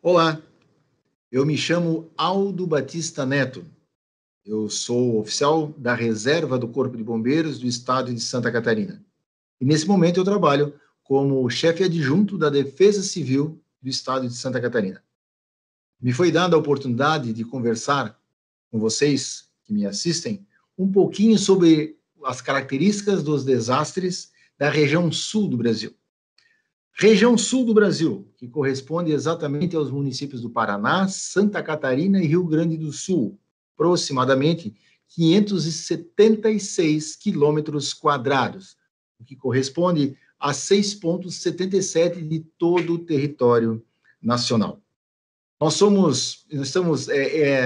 Olá, eu me chamo Aldo Batista Neto. Eu sou oficial da Reserva do Corpo de Bombeiros do Estado de Santa Catarina. E nesse momento eu trabalho como chefe adjunto da Defesa Civil do Estado de Santa Catarina. Me foi dada a oportunidade de conversar com vocês que me assistem um pouquinho sobre as características dos desastres da região sul do Brasil. Região sul do Brasil, que corresponde exatamente aos municípios do Paraná, Santa Catarina e Rio Grande do Sul, aproximadamente 576 quilômetros quadrados, o que corresponde a 6,77 de todo o território nacional. Nós estamos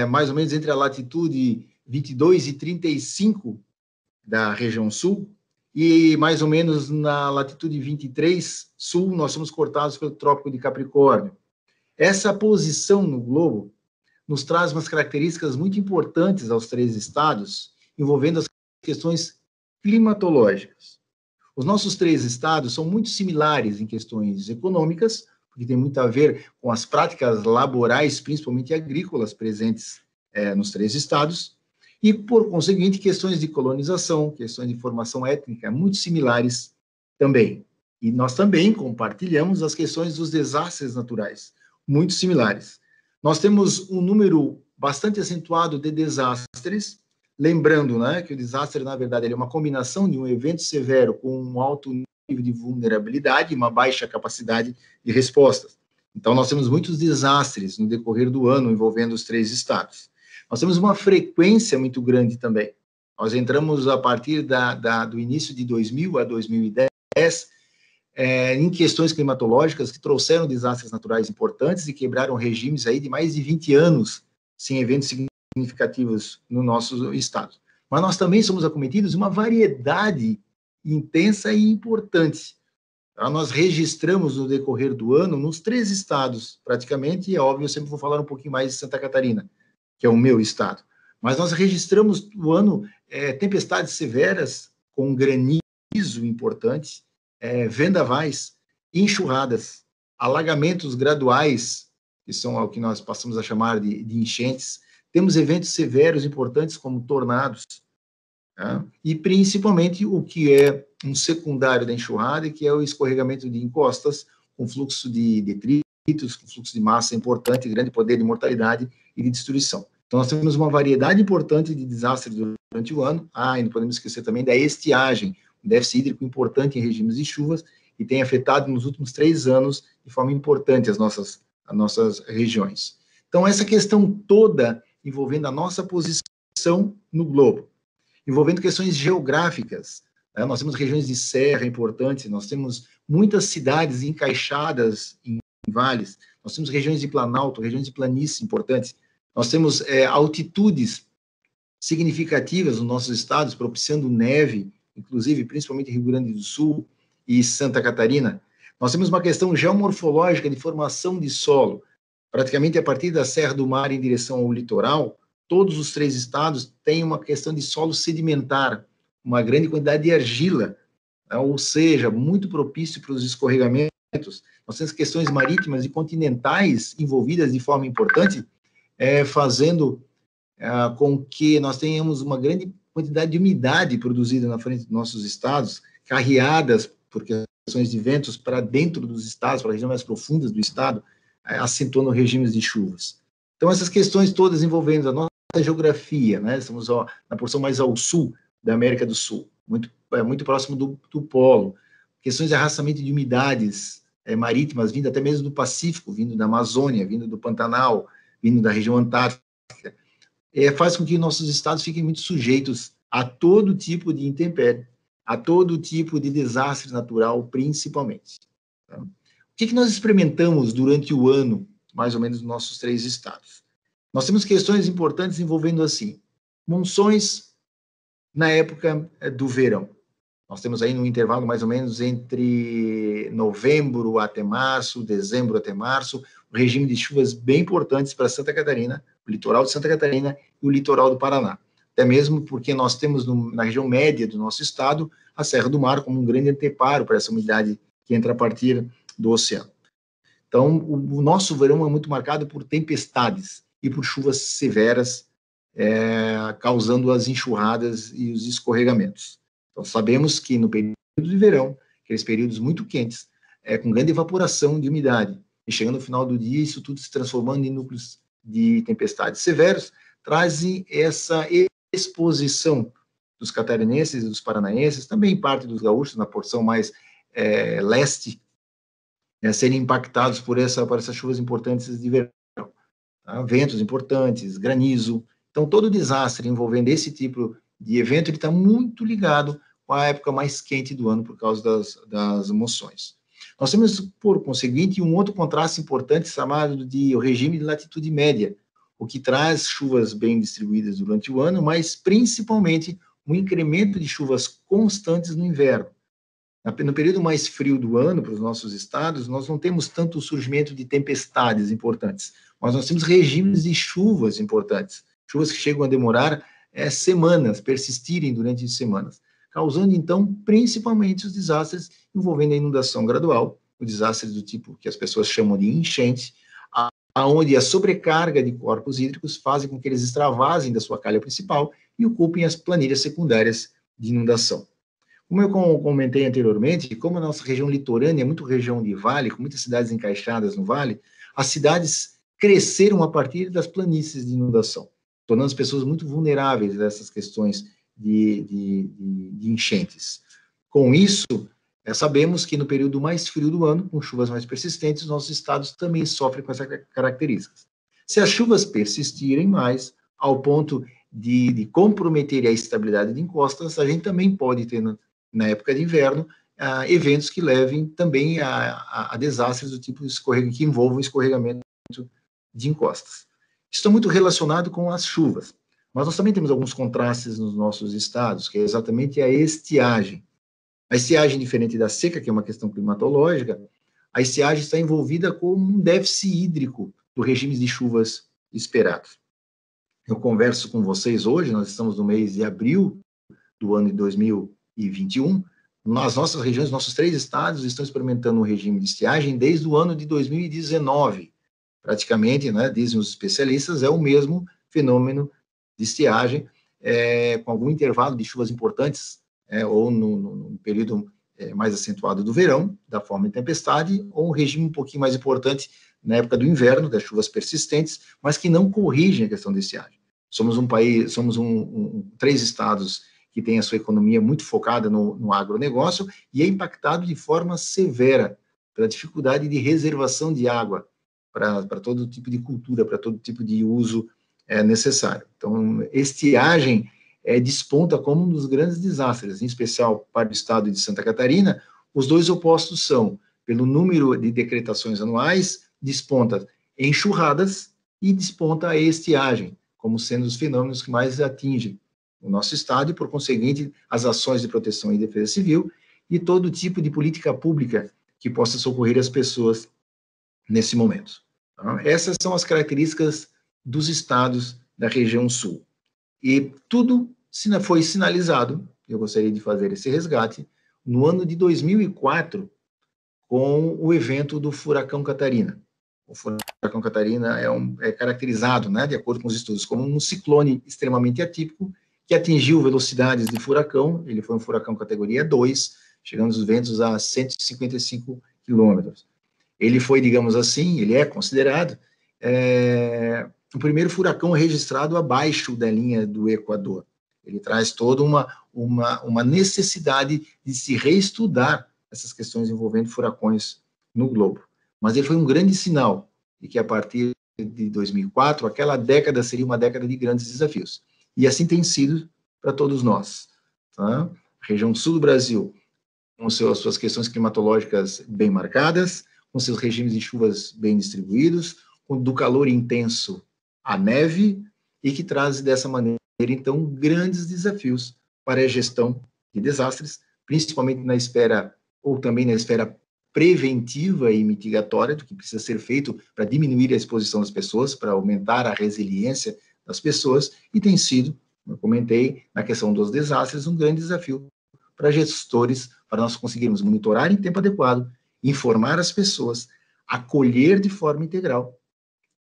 mais ou menos entre a latitude 22 e 35 da região sul, e mais ou menos na latitude 23 sul, nós somos cortados pelo Trópico de Capricórnio. Essa posição no globo nos traz umas características muito importantes aos três estados, envolvendo as questões climatológicas. Os nossos três estados são muito similares em questões econômicas, porque tem muito a ver com as práticas laborais, principalmente agrícolas, presentes nos três estados, e, por conseguinte, questões de colonização, questões de formação étnica muito similares também. E nós também compartilhamos as questões dos desastres naturais, muito similares. Nós temos um número bastante acentuado de desastres, lembrando, né, que o desastre, na verdade, ele é uma combinação de um evento severo com um alto nível de vulnerabilidade e uma baixa capacidade de resposta. Então, nós temos muitos desastres no decorrer do ano envolvendo os três estados. Nós temos uma frequência muito grande também. Nós entramos a partir do início de 2000 a 2010 em questões climatológicas que trouxeram desastres naturais importantes e quebraram regimes aí de mais de 20 anos sem eventos significativos no nosso estado. Mas nós também somos acometidos de uma variedade intensa e importante. Nós registramos no decorrer do ano nos três estados, praticamente, e é óbvio, eu sempre vou falar um pouquinho mais de Santa Catarina, que é o meu estado. Mas nós registramos no ano tempestades severas, com granizo importante, vendavais, enxurradas, alagamentos graduais, que são o que nós passamos a chamar de enchentes. Temos eventos severos importantes, como tornados, tá? E principalmente o que é um secundário da enxurrada, que é o escorregamento de encostas, com fluxo de detritos, com fluxo de massa importante, grande poder de mortalidade e de destruição. Então, nós temos uma variedade importante de desastres durante o ano. E não podemos esquecer também da estiagem, um déficit hídrico importante em regimes de chuvas, e tem afetado nos últimos 3 anos de forma importante as nossas regiões. Então, essa questão toda envolvendo a nossa posição no globo, envolvendo questões geográficas, né? Nós temos regiões de serra importantes, nós temos muitas cidades encaixadas em vales, nós temos regiões de planalto, regiões de planície importantes, nós temos altitudes significativas nos nossos estados, propiciando neve, inclusive, principalmente Rio Grande do Sul e Santa Catarina. Nós temos uma questão geomorfológica de formação de solo, praticamente a partir da Serra do Mar em direção ao litoral, todos os três estados têm uma questão de solo sedimentar, uma grande quantidade de argila, né? Ou seja, muito propício para os escorregamentos. Nós temos questões marítimas e continentais envolvidas de forma importante, fazendo com que nós tenhamos uma grande quantidade de umidade produzida na frente dos nossos estados, carreadas por questões de ventos para dentro dos estados, para regiões mais profundas do estado, acentuando regimes de chuvas. Então, essas questões todas envolvendo a nossa geografia, né? Estamos na porção mais ao sul da América do Sul, muito próximo do polo, questões de arrastamento de umidades marítimas, vindo até mesmo do Pacífico, vindo da Amazônia, vindo do Pantanal, vindo da região antártica, faz com que nossos estados fiquem muito sujeitos a todo tipo de intempérie, a todo tipo de desastre natural, principalmente. Tá? O que nós experimentamos durante o ano, mais ou menos, nos nossos três estados? Nós temos questões importantes envolvendo, assim, monções na época do verão. Nós temos aí um intervalo mais ou menos entre novembro até março, dezembro até março, um regime de chuvas bem importantes para Santa Catarina, o litoral de Santa Catarina e o litoral do Paraná. Até mesmo porque nós temos na região média do nosso estado a Serra do Mar como um grande anteparo para essa umidade que entra a partir do oceano. Então, o nosso verão é muito marcado por tempestades e por chuvas severas, causando as enxurradas e os escorregamentos. Então, sabemos que no período de verão, aqueles períodos muito quentes, com grande evaporação de umidade, e chegando no final do dia, isso tudo se transformando em núcleos de tempestades severos, trazem essa exposição dos catarinenses e dos paranaenses, também parte dos gaúchos, na porção mais leste, serem impactados por essas chuvas importantes de verão. Tá? Ventos importantes, granizo. Então, todo desastre envolvendo esse tipo de evento, ele está muito ligado com a época mais quente do ano, por causa das monções. Nós temos, por conseguinte, um outro contraste importante, chamado de regime de latitude média, o que traz chuvas bem distribuídas durante o ano, mas, principalmente, um incremento de chuvas constantes no inverno. No período mais frio do ano, para os nossos estados, nós não temos tanto o surgimento de tempestades importantes, mas nós temos regimes de chuvas importantes, chuvas que chegam a demorar semanas, persistirem durante semanas, causando, então, principalmente os desastres envolvendo a inundação gradual, o desastre do tipo que as pessoas chamam de enchente, aonde a sobrecarga de corpos hídricos fazem com que eles extravasem da sua calha principal e ocupem as planilhas secundárias de inundação. Como eu comentei anteriormente, como a nossa região litorânea é muito região de vale, com muitas cidades encaixadas no vale, as cidades cresceram a partir das planícies de inundação, tornando as pessoas muito vulneráveis a essas questões de enchentes. Com isso, sabemos que no período mais frio do ano, com chuvas mais persistentes, nossos estados também sofrem com essas características. Se as chuvas persistirem mais, ao ponto de comprometer a estabilidade de encostas, a gente também pode ter, na época de inverno, eventos que levem também a desastres do tipo que envolvam escorregamento de encostas. Isso está muito relacionado com as chuvas, mas nós também temos alguns contrastes nos nossos estados, que é exatamente a estiagem. A estiagem, diferente da seca, que é uma questão climatológica, a estiagem está envolvida com um déficit hídrico do regime de chuvas esperados. Eu converso com vocês hoje, nós estamos no mês de abril do ano de 2021, nas nossas regiões, nossos 3 estados estão experimentando um regime de estiagem desde o ano de 2019. Praticamente, né, dizem os especialistas, é o mesmo fenômeno de estiagem, com algum intervalo de chuvas importantes, ou no período mais acentuado do verão, da forma de tempestade, ou um regime um pouquinho mais importante na época do inverno, das chuvas persistentes, mas que não corrigem a questão da estiagem. Somos um país, somos 3 estados que têm a sua economia muito focada no agronegócio e é impactado de forma severa pela dificuldade de reservação de água para todo tipo de cultura, para todo tipo de uso necessário. Então, estiagem desponta como um dos grandes desastres, em especial para o estado de Santa Catarina. Os dois opostos são, pelo número de decretações anuais, desponta enxurradas e desponta a estiagem, como sendo os fenômenos que mais atingem o nosso estado e, por conseguinte, as ações de proteção e defesa civil e todo tipo de política pública que possa socorrer as pessoas nesse momento. Então, essas são as características dos estados da região sul. E tudo foi sinalizado, eu gostaria de fazer esse resgate, no ano de 2004, com o evento do furacão Catarina. O furacão Catarina é caracterizado, né, de acordo com os estudos, como um ciclone extremamente atípico, que atingiu velocidades de furacão, ele foi um furacão categoria 2, chegando os ventos a 155 quilômetros. Ele foi, digamos assim, ele é considerado o primeiro furacão registrado abaixo da linha do Equador. Ele traz toda uma necessidade de se reestudar essas questões envolvendo furacões no globo. Mas ele foi um grande sinal de que, a partir de 2004, aquela década seria uma década de grandes desafios. E assim tem sido para todos nós. Tá? A região sul do Brasil, com suas questões climatológicas bem marcadas, com seus regimes de chuvas bem distribuídos, do calor intenso à neve, e que traz, dessa maneira, então, grandes desafios para a gestão de desastres, principalmente na esfera, ou também na esfera preventiva e mitigatória, do que precisa ser feito para diminuir a exposição das pessoas, para aumentar a resiliência das pessoas, e tem sido, como eu comentei, na questão dos desastres, um grande desafio para gestores, para nós conseguirmos monitorar em tempo adequado, informar as pessoas, acolher de forma integral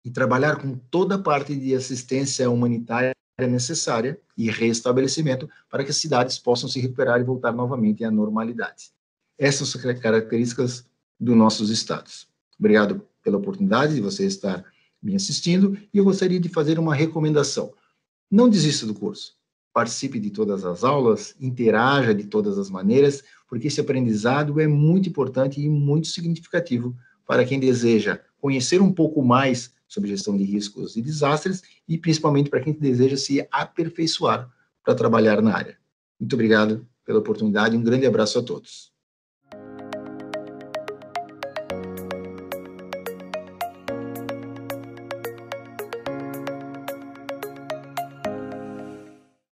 e trabalhar com toda a parte de assistência humanitária necessária e restabelecimento para que as cidades possam se recuperar e voltar novamente à normalidade. Essas são as características dos nossos estados. Obrigado pela oportunidade de você estar me assistindo e eu gostaria de fazer uma recomendação. Não desista do curso. Participe de todas as aulas, interaja de todas as maneiras, porque esse aprendizado é muito importante e muito significativo para quem deseja conhecer um pouco mais sobre gestão de riscos e desastres e principalmente para quem deseja se aperfeiçoar para trabalhar na área. Muito obrigado pela oportunidade e um grande abraço a todos.